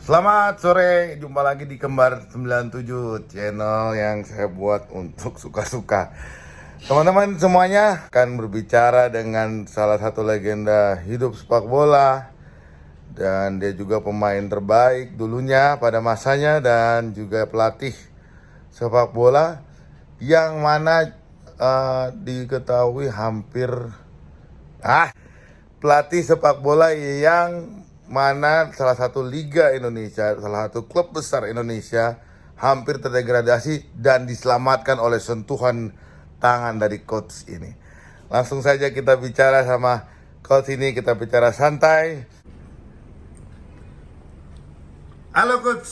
Selamat sore, jumpa lagi di Kembar 97, channel yang saya buat untuk suka-suka. Teman-teman semuanya akan berbicara dengan salah satu legenda hidup sepak bola. Dan dia juga pemain terbaik dulunya pada masanya dan juga pelatih sepak bola yang mana diketahui hampir pelatih sepak bola yang mana salah satu liga Indonesia, salah satu klub besar Indonesia hampir terdegradasi dan diselamatkan oleh sentuhan tangan dari coach ini. Langsung saja kita bicara sama coach ini, kita bicara santai. Halo coach,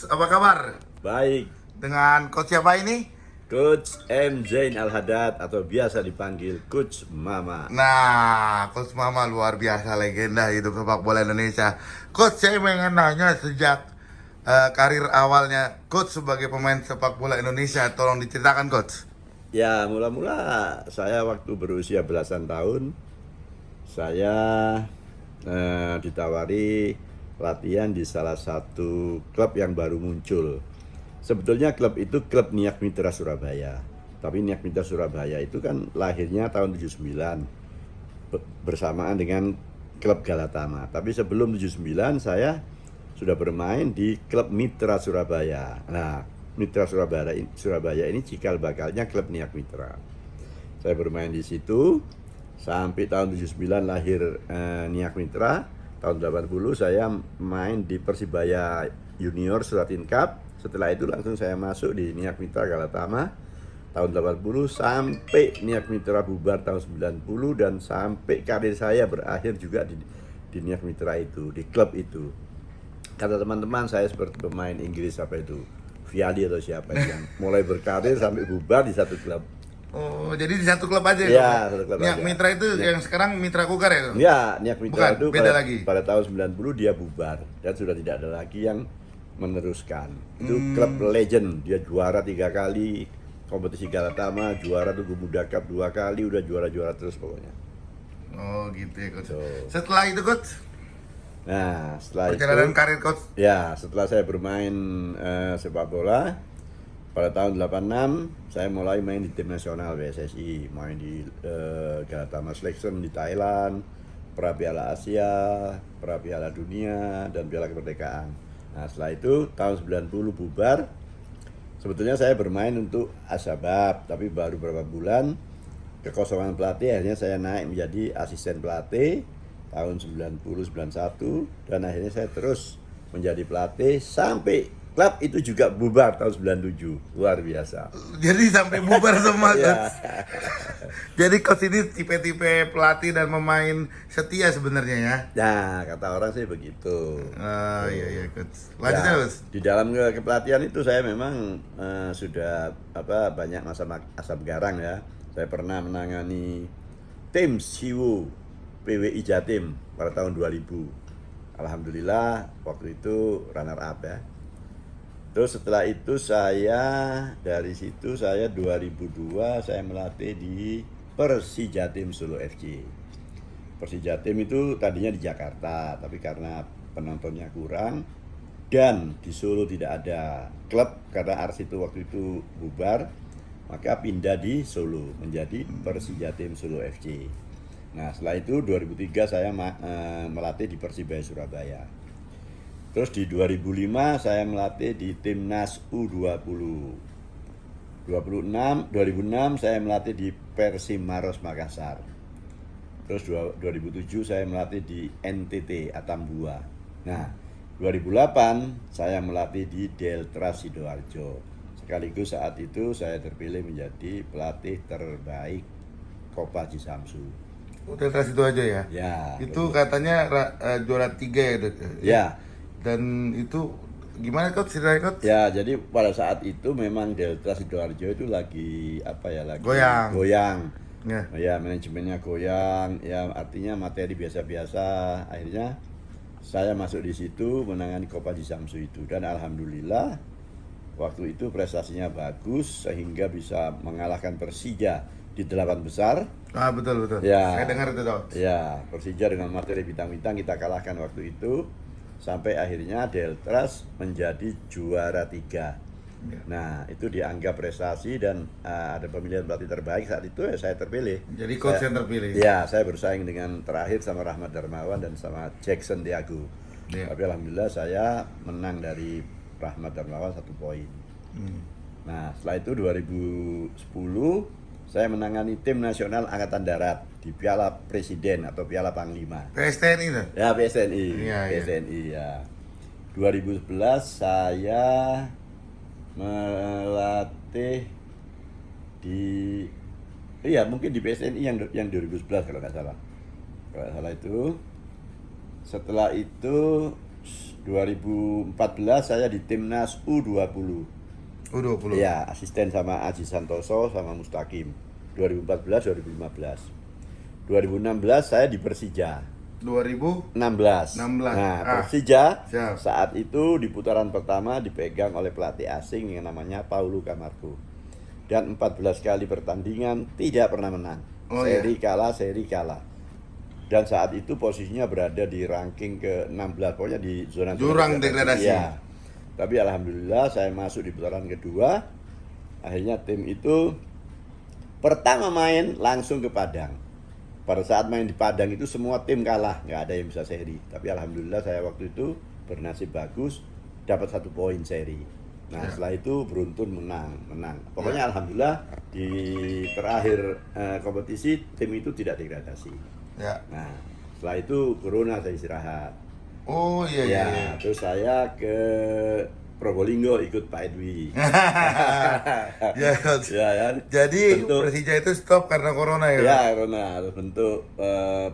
apa kabar? Baik, Dengan coach siapa ini? Coach M. Zain Al-Hadad atau biasa dipanggil Coach Mama. Nah, Coach Mama luar biasa, legenda hidup sepak bola Indonesia. Coach, saya pengen nanya sejak karir awalnya Coach sebagai pemain sepak bola Indonesia, tolong diceritakan Coach. Ya, mula-mula saya waktu berusia belasan tahun, saya ditawari latihan di salah satu klub yang baru muncul. Sebetulnya klub itu klub Niak Mitra Surabaya. Tapi Niak Mitra Surabaya itu kan lahirnya tahun 79 bersamaan dengan klub Galatama. Tapi sebelum 79 saya sudah bermain di klub Mitra Surabaya. Nah, Mitra Surabaya ini cikal bakalnya klub Niak Mitra. Saya bermain di situ sampai tahun 79 lahir Niak Mitra. Tahun 80 saya main di Persibaya Junior Suratin Cup. Setelah itu langsung saya masuk di Niak Mitra Galatama tahun 80 sampai Niak Mitra bubar tahun 90 dan sampai karir saya berakhir juga di Niak Mitra itu, di klub itu. Kata teman-teman saya seperti pemain Inggris apa itu, Viali atau siapa yang mulai berkarir sampai bubar di satu klub. Oh, jadi di satu klub aja Ya, Coach? satu klub Niak aja. Mitra itu yang sekarang Mitra Kukar ya? Coach? Ya, Niak Mitra Bukan, itu beda lagi. pada tahun 90 dia bubar dan sudah tidak ada lagi yang meneruskan. Itu klub legend, dia juara 3 kali kompetisi Galatama, juara Tugu Muda Cup 2 kali, udah juara-juara terus pokoknya. Oh gitu ya Coach. So. Setelah itu Coach, Nah, setelah perjalanan itu, karir Coach. ya setelah saya bermain sepak bola, pada tahun 86 saya mulai main di tim nasional PSSI, main di Galatama Selection di Thailand, pra Piala Asia, pra Piala Dunia, dan Piala Kemerdekaan. Nah, setelah itu tahun 90 bubar. Sebetulnya saya bermain untuk Asbab, tapi baru beberapa bulan kekosongan pelatih akhirnya saya naik menjadi asisten pelatih tahun 90 91 dan akhirnya saya terus menjadi pelatih sampai klub itu juga bubar tahun 97. Luar biasa. Jadi sampai bubar semua Ya. Coach. Jadi Coach ini tipe-tipe pelatih dan pemain setia sebenarnya ya. Nah, kata orang sih begitu. Oh iya Coach. Lanjutnya Ya, Coach. di dalam kepelatihan itu saya memang sudah banyak masa asam garang ya. Saya pernah menangani tim Siwu PWI Jatim pada tahun 2000. Alhamdulillah waktu itu runner up ya. Terus setelah itu dari situ saya 2002 saya melatih di Persijatim Solo FC. Persijatim itu tadinya di Jakarta, tapi karena penontonnya kurang dan di Solo tidak ada klub karena Ars itu waktu itu bubar, maka pindah di Solo menjadi Persijatim Solo FC. Nah, setelah itu 2003 saya melatih di Persibaya Surabaya. Terus di 2005 saya melatih di Timnas U20. 2006 saya melatih di Persim Maros Makassar. Terus 2007 saya melatih di NTT Atambua. Nah, 2008 saya melatih di Delta Sidoarjo. Sekaligus saat itu saya terpilih menjadi pelatih terbaik Kopaji Samsu. Udah terus itu aja ya. Ya. Itu betul. katanya juara 3 ya Coach. Ya. Dan itu gimana Coach ceritanya Coach? Ya, jadi pada saat itu memang Delta Sidoarjo itu lagi lagi Goyang. Ya. Ya, manajemennya goyang, ya artinya materi biasa-biasa. Akhirnya saya masuk di situ menangani Kopaji Samsu itu dan alhamdulillah waktu itu prestasinya bagus sehingga bisa mengalahkan Persija di 8 besar. Ah betul. Ya. Saya dengar itu Coach. Ya, Persija dengan materi bintang-bintang kita kalahkan waktu itu. sampai akhirnya Deltras menjadi juara 3. Ya. Nah, itu dianggap prestasi dan ada pemilihan pelatih terbaik saat itu ya saya terpilih. Jadi coach yang terpilih. Ya, saya bersaing dengan terakhir sama Rahmat Darmawan dan sama Jackson Tiago. Ya. Tapi alhamdulillah saya menang dari Rahmat Darmawan 1 poin. Nah, setelah itu 2010 saya menangani tim nasional Angkatan Darat di Piala Presiden atau Piala Panglima. PSTNI tuh. Ya, PSNI. Iya, iya. PSNI ya. 2011 saya melatih di mungkin di PSNI yang 2011 kalau nggak salah. Kalau nggak salah itu. Setelah itu 2014 saya di timnas U20. U20. Ya, asisten sama Aji Santoso sama Mustaqim. 2014 2015. 2016 saya di Persija. 2016. 16. Nah, Ah, Persija siap. saat itu di putaran pertama dipegang oleh pelatih asing yang namanya Paulo Camargo. Dan 14 kali pertandingan tidak pernah menang. Oh, seri kalah. Dan saat itu posisinya berada di ranking ke-16, pokoknya di zona Jurang degradasi. Ya. Tapi alhamdulillah saya masuk di putaran kedua. Akhirnya tim itu pertama main langsung ke Padang. Pada saat main di Padang itu semua tim kalah, nggak ada yang bisa seri. Tapi alhamdulillah saya waktu itu bernasib bagus, dapat 1 poin seri. Nah, Ya. setelah itu beruntun menang. Pokoknya alhamdulillah di terakhir kompetisi tim itu tidak degradasi. Ya. Nah, setelah itu corona saya istirahat. Oh iya iya. Ya, iya. terus saya ke Probolinggo ikut Pak Edwi. Ya, coach. Ya kan? Jadi Bentuk- Persija itu stop karena corona ya? Ya, corona terus bentuk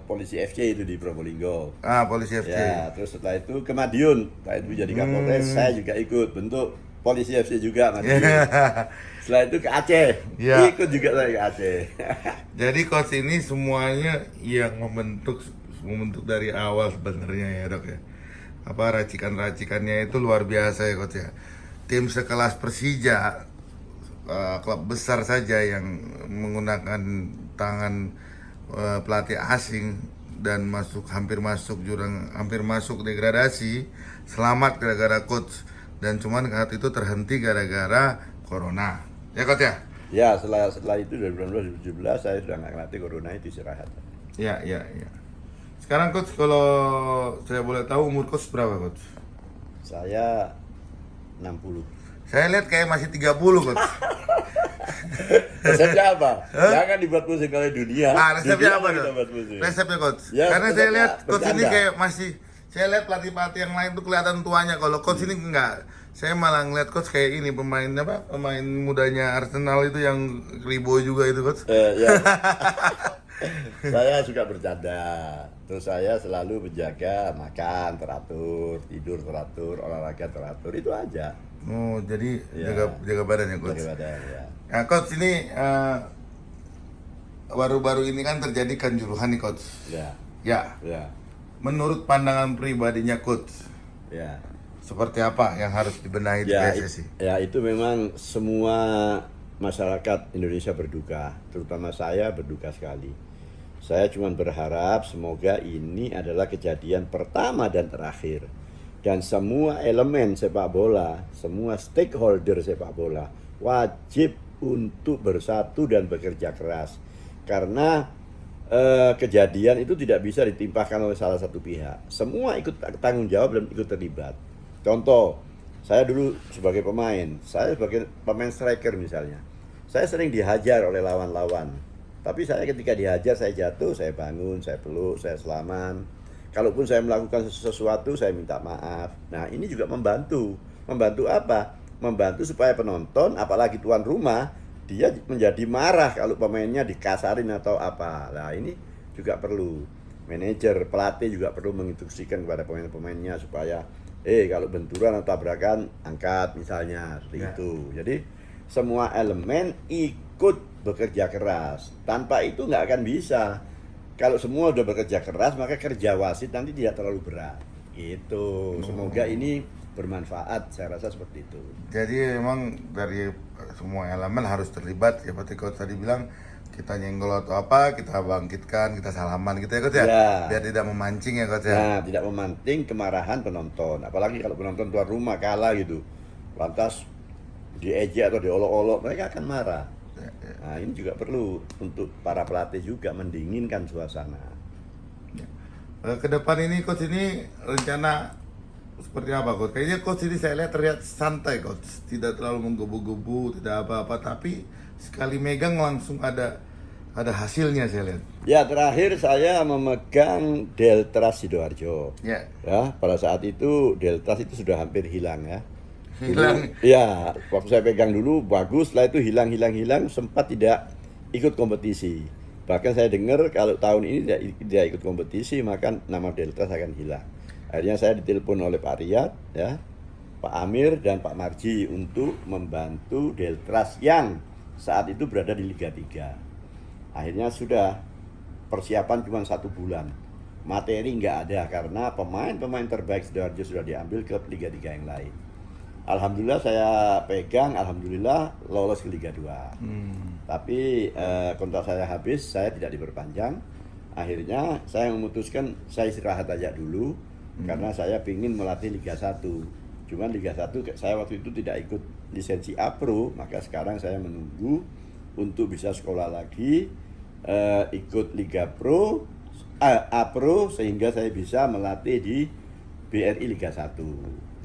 polisi FC itu di Probolinggo. Ah, polisi FC. Ya, terus setelah itu ke Madiun, Pak Edwi jadi Kapolres, saya juga ikut bentuk polisi FC juga Madiun. Setelah itu ke Aceh, Ya. ikut juga saya ke Aceh. Jadi coach ini semuanya yang membentuk dari awal sebenarnya ya dok ya. Apa racikan-racikannya itu luar biasa ya coach ya. Tim sekelas Persija, klub besar saja yang menggunakan tangan pelatih asing dan hampir masuk degradasi, selamat gara-gara coach, dan cuman saat itu terhenti gara-gara corona. Ya coach ya? Ya, setelah itu 2016-2017 saya sudah nggak ngelatih, corona itu istirahat. Ya, ya, ya. Sekarang coach, kalau saya boleh tahu umur coach berapa coach? Saya 60. Saya lihat kayak masih 30 coach. Resepnya apa? Jangan dibuat pusing oleh dunia. Resepnya Dunia apa kita dok? buat pusing. Resepnya coach. Ya, Karena saya resepnya lihat coach ini bercanda. kayak masih, saya lihat pelatih-pelatih yang lain tuh kelihatan tuanya. Kalau coach ini enggak. Saya malah ngeliat coach kayak ini pemain mudanya Arsenal itu yang Ribo juga itu coach. Ya. Saya suka bercanda. Terus saya selalu menjaga makan teratur, tidur teratur, olahraga teratur, itu aja. Oh, jadi Ya. jaga badan ya coach. Jaga badan, ya. Nah coach ini baru-baru ini kan terjadi kanjuruhan nih coach. Ya, Ya. ya, Menurut pandangan pribadinya coach, ya. seperti apa yang harus dibenahi di Ya, PSSI? ya itu memang semua masyarakat Indonesia berduka, terutama saya berduka sekali. Saya cuma berharap semoga ini adalah kejadian pertama dan terakhir. Dan semua elemen sepak bola, semua stakeholder sepak bola wajib untuk bersatu dan bekerja keras. Karena kejadian itu tidak bisa ditimpakan oleh salah satu pihak. Semua ikut tanggung jawab dan ikut terlibat. Contoh, saya dulu sebagai pemain, saya sebagai pemain striker misalnya, saya sering dihajar oleh lawan-lawan. Tapi saya ketika dihajar, saya jatuh, saya bangun, saya peluk, saya selaman. Kalaupun saya melakukan sesuatu, saya minta maaf. Nah, ini juga membantu. Membantu apa? Membantu supaya penonton, apalagi tuan rumah, dia menjadi marah kalau pemainnya dikasarin atau apa. Nah, ini juga perlu. Manajer, pelatih juga perlu menginstruksikan kepada pemain-pemainnya supaya kalau benturan atau tabrakan, angkat misalnya, seperti Ya. itu. Jadi, semua elemen ikut bekerja keras. Tanpa itu nggak akan bisa. Kalau semua udah bekerja keras, maka kerja wasit nanti tidak terlalu berat. Itu. Semoga ini bermanfaat. Saya rasa seperti itu. Jadi memang dari semua elemen harus terlibat, seperti coach tadi bilang, kita nyenggol atau apa, kita bangkitkan, kita salaman gitu ya coach ya. Ya. Biar tidak memancing ya coach ya. Nah, tidak memancing kemarahan penonton. Apalagi kalau penonton tuan rumah kalah gitu. Lantas diejek atau diolok-olok, mereka akan marah. Nah, ini juga perlu untuk para pelatih juga mendinginkan suasana. Ke depan ini coach, ini rencana seperti apa coach? Kayaknya coach ini saya lihat terlihat santai coach, tidak terlalu menggebu-gebu, tidak apa-apa, tapi sekali megang langsung ada hasilnya saya lihat. Ya, terakhir saya memegang Deltras Sidoarjo. Ya. Ya, pada saat itu Deltras itu sudah hampir hilang ya. Hilang. Ya, waktu saya pegang dulu bagus, setelah itu hilang, sempat tidak ikut kompetisi. Bahkan saya dengar kalau tahun ini tidak ikut kompetisi, maka nama Deltras akan hilang. Akhirnya saya ditelepon oleh Pak Riyad, ya, Pak Amir dan Pak Marji untuk membantu Deltras yang saat itu berada di Liga 3. Akhirnya sudah persiapan cuma 1 bulan. Materi nggak ada karena pemain-pemain terbaik Sidoarjo sudah diambil ke Liga 3 yang lain. Alhamdulillah saya pegang, alhamdulillah lolos ke Liga 2. Tapi kontrak saya habis, saya tidak diperpanjang. Akhirnya saya memutuskan saya istirahat aja dulu karena saya ingin melatih Liga 1. Cuman Liga 1 saya waktu itu tidak ikut lisensi A Pro, maka sekarang saya menunggu untuk bisa sekolah lagi, ikut Liga Pro, A Pro, sehingga saya bisa melatih di BRI Liga 1.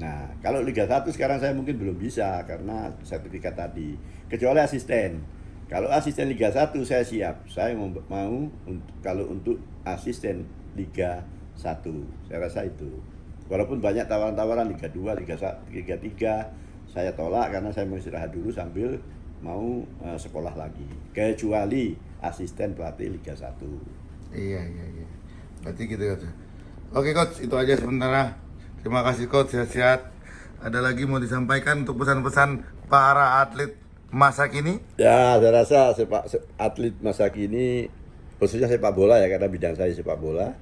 Nah, kalau Liga 1 sekarang saya mungkin belum bisa karena sertifikat tadi, kecuali asisten. Kalau asisten Liga 1 saya siap, saya mau kalau untuk asisten Liga 1, saya rasa itu. Walaupun banyak tawaran-tawaran Liga 2, Liga 3, saya tolak karena saya mau istirahat dulu sambil mau sekolah lagi. Kecuali asisten pelatih Liga 1. Iya. Berarti gitu coach. Oke coach, itu aja sementara. Terima kasih coach, sehat-sehat. Ada lagi mau disampaikan untuk pesan-pesan para atlet masa kini? Ya, saya rasa atlet masa kini, khususnya sepak bola ya, karena bidang saya sepak bola,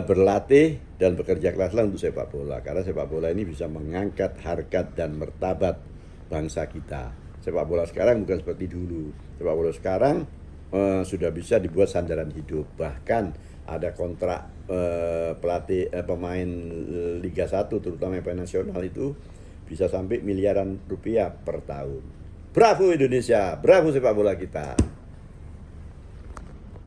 berlatih dan bekerja keraslah untuk sepak bola. Karena sepak bola ini bisa mengangkat harkat dan martabat bangsa kita. Sepak bola sekarang bukan seperti dulu. Sepak bola sekarang sudah bisa dibuat sandaran hidup. Bahkan ada kontrak pelatih pemain Liga 1 terutama yang pemain nasional itu bisa sampai miliaran rupiah per tahun. Bravo Indonesia, bravo sepak bola kita.